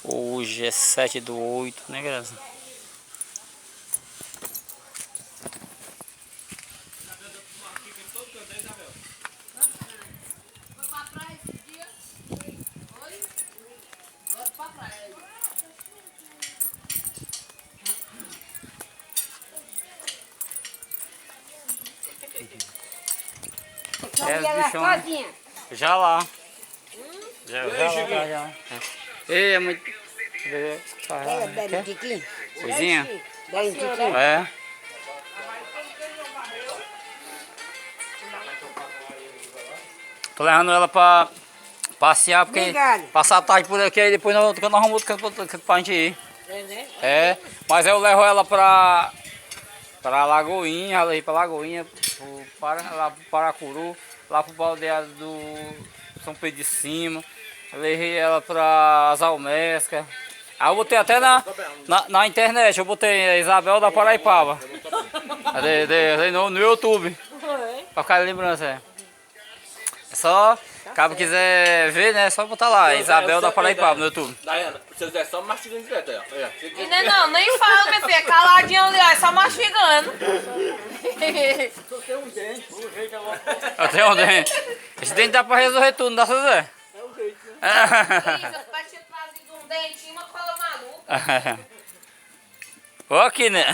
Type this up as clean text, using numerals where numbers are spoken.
Hoje é 7/8, né, Graça? Ela sozinha. Já lá. Já lá. Ei, é muito... Ela dá um tiquinho. Coisinha? Dá um tiquinho. É. Tô levando ela pra passear, porque Obrigado. passar a tarde por aqui, aí depois nós arrumamos outro canto pra gente ir. É, mas eu levo ela pra Lagoinha, ela ir pra Lagoinha, lá pro Paracuru, lá pro baldeado do São Pedro de Cima. Eu levei ela pra as Almescas. Aí eu botei até na internet, eu botei a Isabel da Paraipaba. No YouTube. Pra ficar de lembrança, é. Só, caso quiser ver, né, é só botar lá, Isabel da Paraipaba no YouTube. Daiana, se você é só mastigando direto aí, ó. Não, nem fala, minha filha, caladinho ali, ó, é só mastigando. Eu tenho um dente. Esse dente dá pra resolver tudo, não dá, Zé? É o jeito, né? Isso, os pais tinham trazido um dentinho, uma cola maluca. Ó aqui, né?